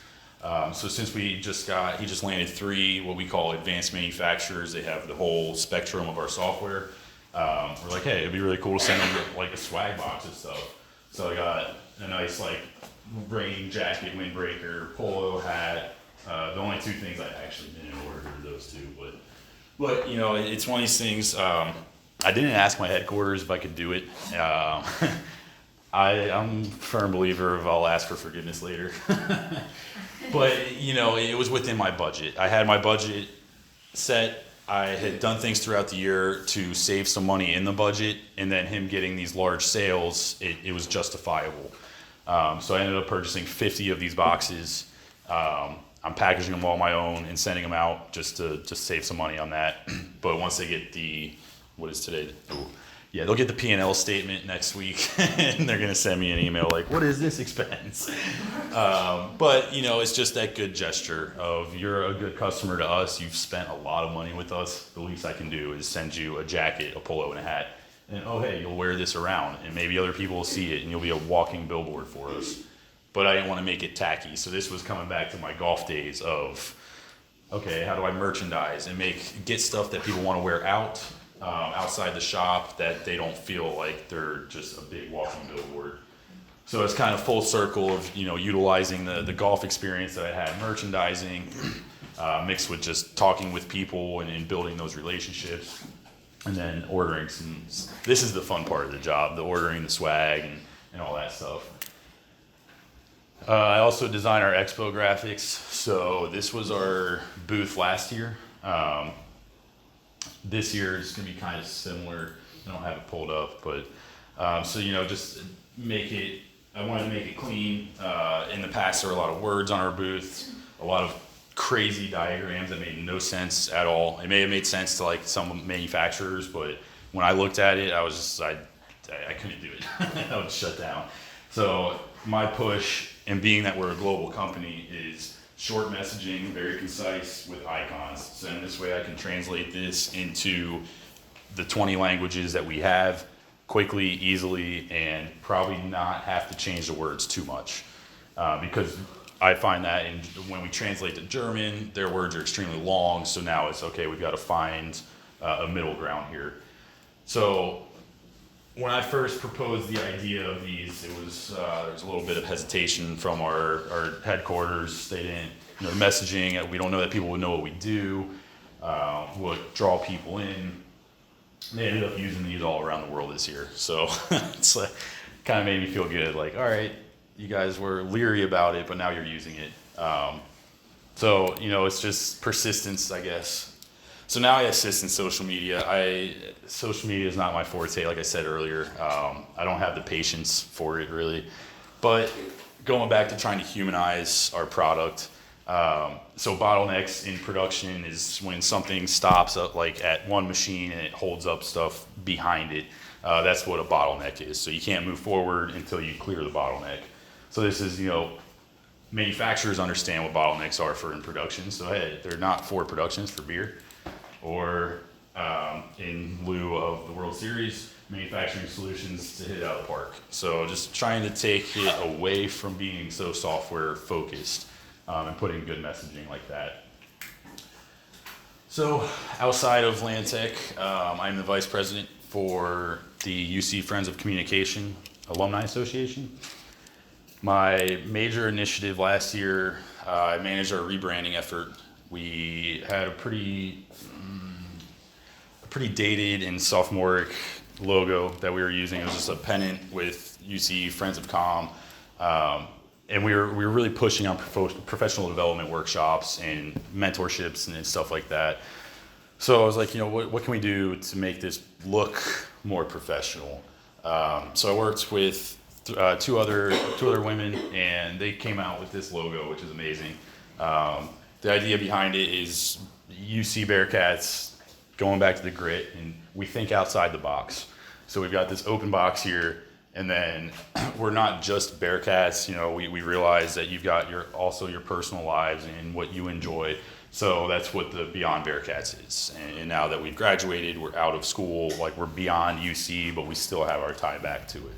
[SPEAKER 1] So since he just landed 3 what we call advanced manufacturers. They have the whole spectrum of our software. We're like, hey, it'd be really cool to send them like a swag box and stuff. So I got a nice like rain jacket, windbreaker, polo hat. The only 2 things I actually didn't order were those 2, but it's one of these things. I didn't ask my headquarters if I could do it. I'm a firm believer of I'll ask for forgiveness later. But, it was within my budget. I had my budget set. I had done things throughout the year to save some money in the budget, and then him getting these large sales, it was justifiable. So I ended up purchasing 50 of these boxes. I'm packaging them all my own and sending them out just to save some money on that. But once they get what is today? Ooh. Yeah, they'll get the P&L statement next week, and they're gonna send me an email like, "What is this expense?" But it's just that good gesture of you're a good customer to us. You've spent a lot of money with us. The least I can do is send you a jacket, a polo, and a hat. And oh hey, you'll wear this around, and maybe other people will see it, and you'll be a walking billboard for us. But I didn't want to make it tacky, so this was coming back to my golf days of, okay, how do I merchandise and get stuff that people want to wear outside the shop, that they don't feel like they're just a big walking billboard. So it's kind of full circle of utilizing the golf experience that I had merchandising, mixed with just talking with people and building those relationships, and then ordering some. This is the fun part of the job, the ordering the swag and all that stuff. I also design our expo graphics. So this was our booth last year. This year is going to be kind of similar. I don't have it pulled up, but just I wanted to make it clean. In the past, there were a lot of words on our booth, a lot of crazy diagrams that made no sense at all. It may have made sense to like some manufacturers, but when I looked at it, I couldn't do it. I would shut down. So my push, and being that we're a global company, is short messaging, very concise with icons. So in this way I can translate this into the 20 languages that we have quickly, easily, and probably not have to change the words too much. Because I find that when we translate to German, their words are extremely long, so now it's okay, we've got to find a middle ground here. So when I first proposed the idea of these, there was a little bit of hesitation from our headquarters. They didn't, the messaging, we don't know that people would know what we do, would draw people in. They ended up using these all around the world this year. So it's like, kind of made me feel good, like, all right, you guys were leery about it, but now you're using it. So, it's just persistence, I guess. So now I assist in social media. Social media is not my forte, like I said earlier. I don't have the patience for it really. But going back to trying to humanize our product, so bottlenecks in production is when something stops like at one machine and it holds up stuff behind it. That's what a bottleneck is. So you can't move forward until you clear the bottleneck. So this is, manufacturers understand what bottlenecks are for in production. So hey, they're not for productions for beer, or in lieu of the World Series, manufacturing solutions to hit it out of the park. So just trying to take it away from being so software focused, and putting good messaging like that. So outside of Lantek, I'm the vice president for the UC Friends of Communication Alumni Association. My major initiative last year, I managed our rebranding effort. We had a pretty dated and sophomoric logo that we were using. It was just a pennant with UC Friends of Com. And we were really pushing on professional development workshops and mentorships and stuff like that. So I was like, what can we do to make this look more professional? So I worked with two other women, and they came out with this logo, which is amazing. The idea behind it is UC Bearcats going back to the grit, and we think outside the box. So we've got this open box here, and then we're not just Bearcats. We realize that you've got also your personal lives and what you enjoy. So that's what the Beyond Bearcats is. And now that we've graduated, we're out of school, like we're beyond UC, but we still have our tie back to it.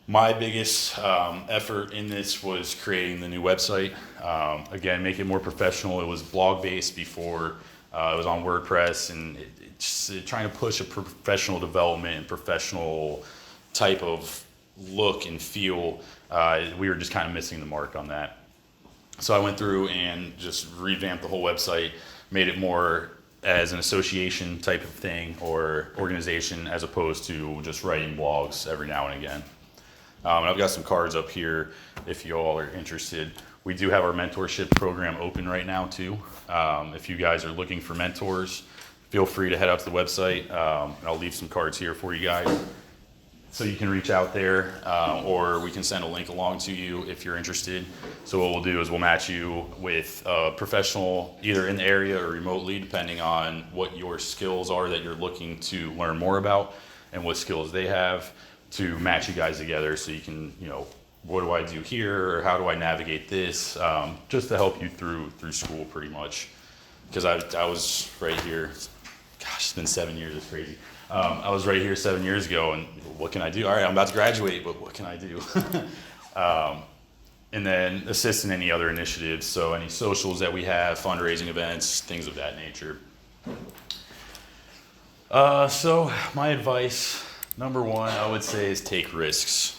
[SPEAKER 1] My biggest effort in this was creating the new website. Again, make it more professional. It was blog-based before. It was on WordPress, and it's trying to push a professional development and professional type of look and feel. We were just kind of missing the mark on that. So I went through and just revamped the whole website, made it more as an association type of thing or organization, as opposed to just writing blogs every now and again. And I've got some cards up here if you all are interested. We do have our mentorship program open right now too. If you guys are looking for mentors, feel free to head out to the website. And I'll leave some cards here for you guys, so you can reach out there, or we can send a link along to you if you're interested. So what we'll do is we'll match you with a professional either in the area or remotely, depending on what your skills are that you're looking to learn more about and what skills they have, to match you guys together so you can, what do I do here, or how do I navigate this, just to help you through school pretty much. Because I was right here, gosh, it's been 7 years, it's crazy. I was right here 7 years ago, and what can I do? All right, I'm about to graduate, but what can I do? And then assist in any other initiatives, so any socials that we have, fundraising events, things of that nature. So my advice, number one, I would say, is take risks.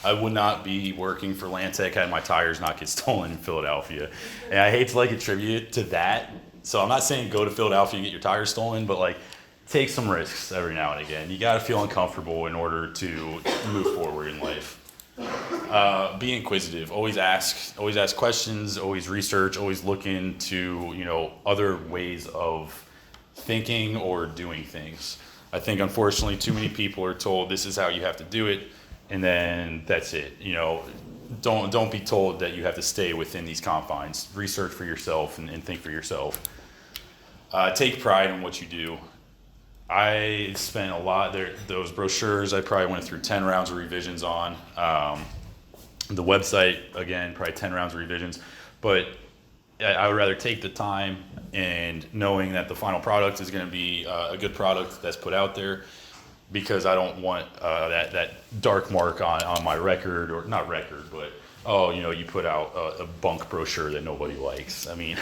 [SPEAKER 1] I would not be working for Lantek had my tires not get stolen in Philadelphia. And I hate to attribute to that. So I'm not saying go to Philadelphia and get your tires stolen, but take some risks every now and again. You got to feel uncomfortable in order to move forward in life. Be inquisitive. Always ask questions. Always research. Always look into other ways of thinking or doing things. I think unfortunately too many people are told this is how you have to do it, and then that's it. Don't be told that you have to stay within these confines. Research for yourself and think for yourself. Take pride in what you do. I spent a lot there. Those brochures, I probably went through 10 rounds of revisions on. The website, again, probably 10 rounds of revisions. But I would rather take the time and knowing that the final product is going to be a good product that's put out there, because I don't want that dark mark on my record, or not record, but you put out a bunk brochure that nobody likes. I mean,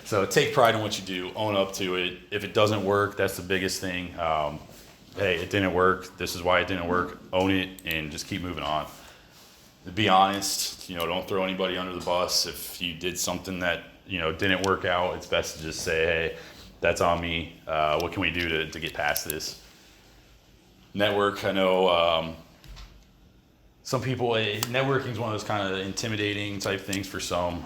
[SPEAKER 1] so take pride in what you do, own up to it. If it doesn't work, that's the biggest thing. Hey, it didn't work. This is why it didn't work. Own it and just keep moving on. Be honest. Don't throw anybody under the bus. If you did something that didn't work out, it's best to just say, hey, that's on me. What can we do to get past this? Network. I know some people, networking is one of those kind of intimidating type things for some,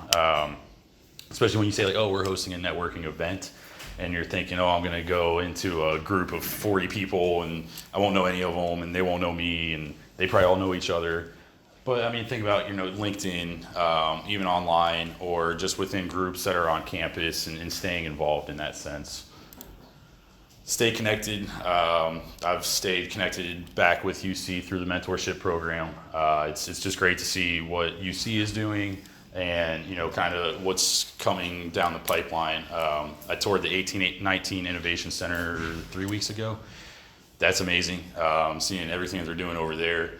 [SPEAKER 1] especially when you say we're hosting a networking event, and you're thinking, I'm going to go into a group of 40 people and I won't know any of them, and they won't know me, and they probably all know each other. But I mean, think about LinkedIn, even online, or just within groups that are on campus, and staying involved in that sense. stay connected. I've stayed connected back with UC through the mentorship program. It's just great to see what UC is doing and, kind of what's coming down the pipeline. I toured the 1819 Innovation Center 3 weeks ago. That's amazing. Seeing everything that they're doing over there.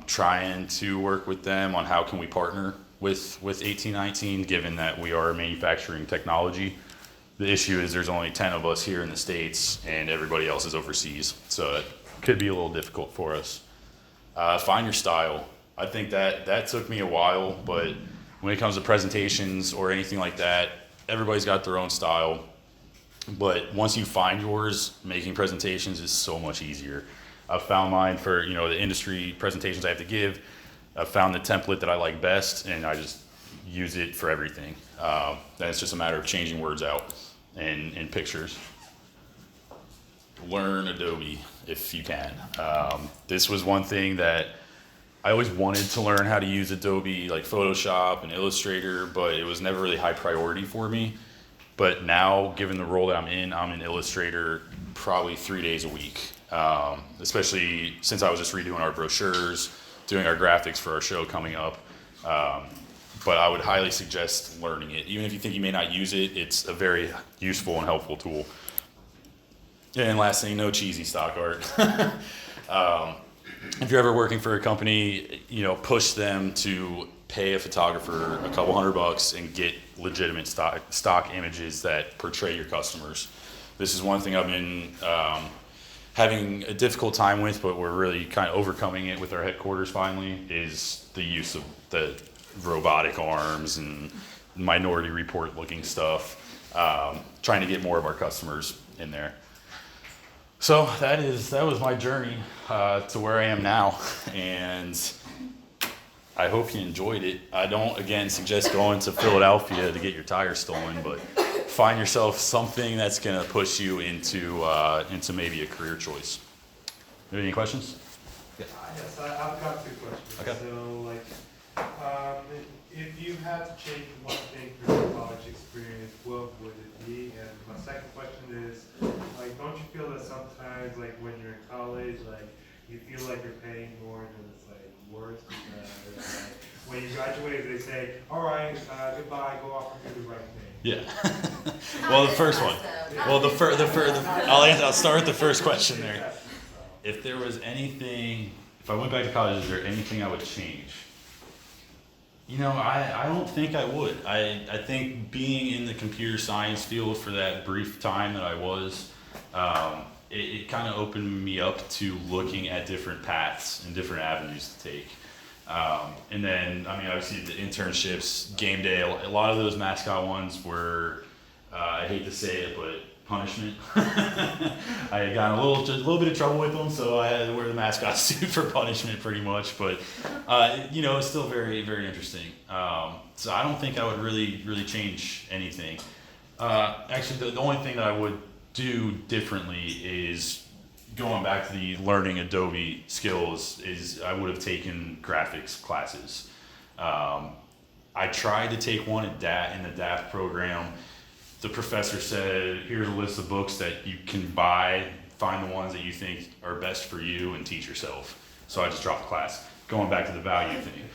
[SPEAKER 1] Trying to work with them on how can we partner with 1819, given that we are manufacturing technology. The issue is there's only 10 of us here in the States and everybody else is overseas. So it could be a little difficult for us. Find your style. I think that took me a while, but when it comes to presentations or anything like that, everybody's got their own style. But once you find yours, making presentations is so much easier. I've found mine for, the industry presentations I have to give. I've found the template that I like best, and I just use it for everything. Then it's just a matter of changing words out and pictures. Learn Adobe if you can. This was one thing that I always wanted to learn how to use Adobe, like Photoshop and Illustrator, but it was never really high priority for me. But now, given the role that I'm in Illustrator probably 3 days a week. Especially since I was just redoing our brochures, doing our graphics for our show coming up. But I would highly suggest learning it. Even if you think you may not use it, it's a very useful and helpful tool. And last thing, no cheesy stock art. If you're ever working for a company, push them to pay a photographer a couple $100 and get legitimate stock images that portray your customers. This is one thing I've been having a difficult time with, but we're really kind of overcoming it with our headquarters finally, is the use of the robotic arms and Minority Report looking stuff, trying to get more of our customers in there. So that was my journey to where I am now, and I hope you enjoyed it. I don't, again, suggest going to Philadelphia to get your tires stolen, but find yourself something that's going to push you into maybe a career choice. Any questions?
[SPEAKER 3] Yes, I've got two questions.
[SPEAKER 1] Okay.
[SPEAKER 3] So, if you had to change one thing from your college experience, what would it be? And my second question is, don't you feel that sometimes, when you're in college, you feel like you're paying more than it's worth? Because when you graduate, they say, "All right, goodbye, go off and do the right thing."
[SPEAKER 1] Yeah. Well, the first one. Well, I'll start with the first question there. If there was anything, if I went back to college, is there anything I would change? I don't think I would. I think being in the computer science field for that brief time that I was, it kind of opened me up to looking at different paths and different avenues to take. And then, obviously the internships, game day, a lot of those mascot ones were, I hate to say it, but punishment. I had gotten a little bit of trouble with them, so I had to wear the mascot suit for punishment pretty much, but, it's still very, very interesting. So I don't think I would really change anything. Actually, the only thing that I would do differently is going back to the learning Adobe skills is I would have taken graphics classes. I tried to take one in the DAP program. The professor said, here's a list of books that you can buy, find the ones that you think are best for you and teach yourself. So I just dropped the class. Going back to the value thing.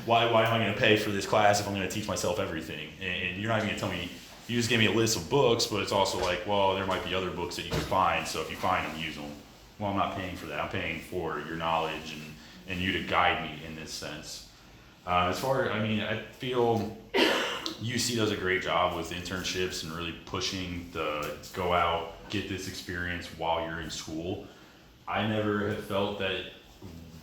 [SPEAKER 1] Why am I going to pay for this class if I'm going to teach myself everything? And you're not even going to tell me, you just gave me a list of books, but it's also there might be other books that you can find, so if you find them, use them. Well, I'm not paying for that. I'm paying for your knowledge and you to guide me in this sense. I feel UC does a great job with internships and really pushing the go out, get this experience while you're in school. I never have felt that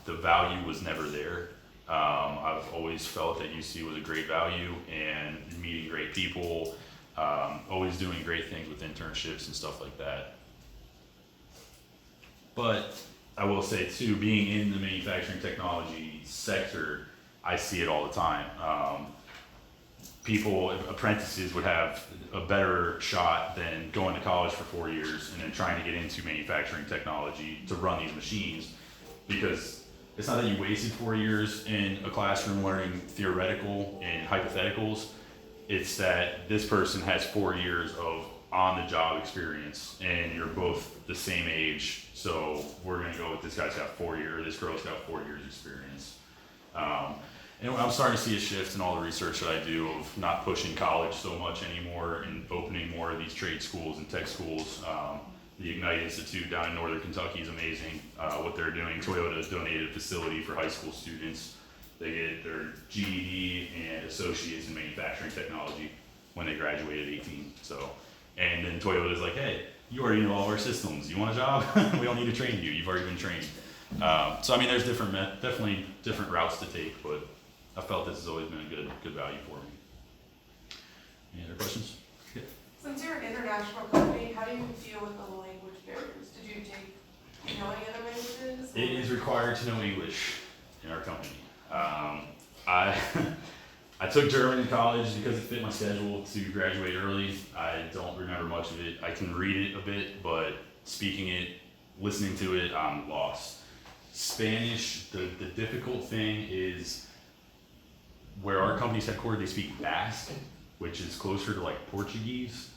[SPEAKER 1] the value was never there. I've always felt that UC was a great value and meeting great people, always doing great things with internships and stuff like that. But I will say too, being in the manufacturing technology sector, I see it all the time. Apprentices would have a better shot than going to college for 4 years and then trying to get into manufacturing technology to run these machines, because it's not that you wasted 4 years in a classroom learning theoretical and hypotheticals. It's that this person has 4 years of on the job experience, and you're both the same age. So we're gonna go with this guy's got 4 years, this girl's got 4 years experience. And I'm starting to see a shift in all the research that I do of not pushing college so much anymore and opening more of these trade schools and tech schools. The Ignite Institute down in Northern Kentucky is amazing, what they're doing. Toyota has donated a facility for high school students. They get their GED and associates in manufacturing technology when they graduate at 18. So, and then Toyota's like, hey, you already know all of our systems. You want a job? We don't need to train you. You've already been trained. So I mean, there's definitely different routes to take, but I felt this has always been a good value for me. Any other questions? Yeah.
[SPEAKER 4] Since you're an international company, how do you deal with the language barriers? Did you know any other languages?
[SPEAKER 1] It is required to know English in our company. I I took German in college because it fit my schedule to graduate early. I don't remember much of it. I can read it a bit, but speaking it, listening to it, I'm lost. Spanish, the difficult thing is where our company's headquartered, they speak Basque, which is closer to like Portuguese,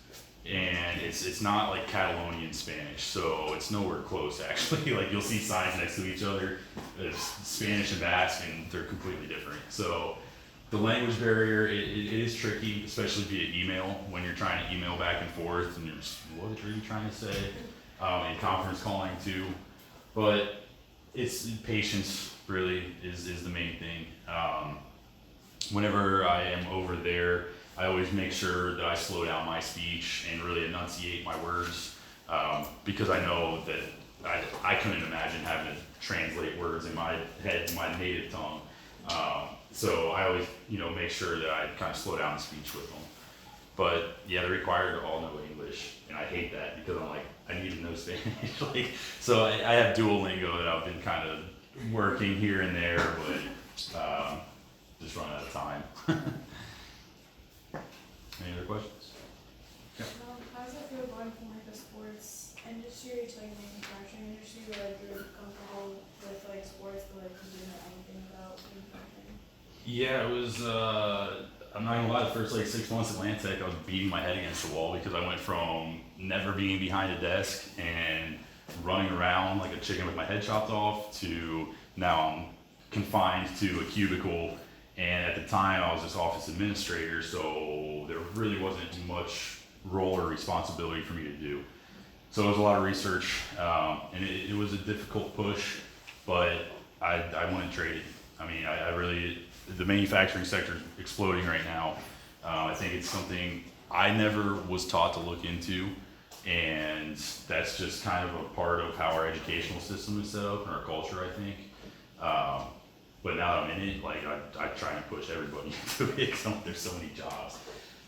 [SPEAKER 1] and it's not like Catalonian Spanish, so it's nowhere close actually. Like you'll see signs next to each other, it's Spanish and Basque, and they're completely different. So the language barrier, it is tricky, especially via email, when you're trying to email back and forth, and you're just, what are you trying to say? And conference calling too, but it's patience really is the main thing. Whenever I am over there, I always make sure that I slow down my speech and really enunciate my words, because I know that I couldn't imagine having to translate words in my head in my native tongue. So I always, make sure that I kind of slow down the speech with them. But yeah, they're required to all know English, and I hate that because I'm like, I need to know Spanish. So I have Duolingo that I've been kind of working here and there, but just run out of time. Any other questions?
[SPEAKER 5] How does it feel going from like the sports industry to like manufacturing industry where like you're comfortable with like sports but like you didn't know anything about manufacturing?
[SPEAKER 1] Yeah, it was, I'm not gonna lie, the first like 6 months at Lantek, I was beating my head against the wall because I went from never being behind a desk and running around like a chicken with my head chopped off to now I'm confined to a cubicle. And at the time, I was just office administrator, so there really wasn't much role or responsibility for me to do. So it was a lot of research, and it was a difficult push, but I wouldn't trade it. I mean, I really, the manufacturing sector is exploding right now. I think it's something I never was taught to look into, and that's just kind of a part of how our educational system is set up and our culture, I think. But now that I'm in it, like I try and push everybody into it because there's so many jobs.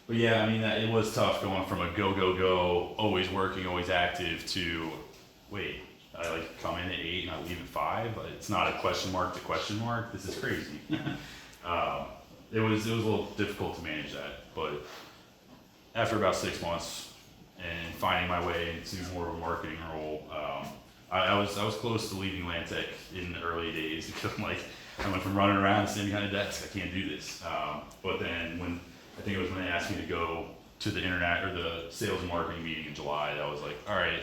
[SPEAKER 1] But yeah, I mean, it was tough going from a go, always working, always active to, wait, I like come in at 8 and I leave at 5. It's not a question mark to question mark. This is crazy. It was a little difficult to manage that, but after about 6 months and finding my way into more of a marketing role, I was close to leaving Lantek in the early days because I'm like, I went from running around and sitting behind a desk, I can't do this. But then I think it was when they asked me to go to the internet or the sales and marketing meeting in July, that was like, all right,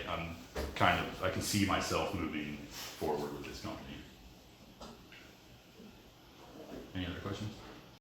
[SPEAKER 1] I can see myself moving forward with this company. Any other questions?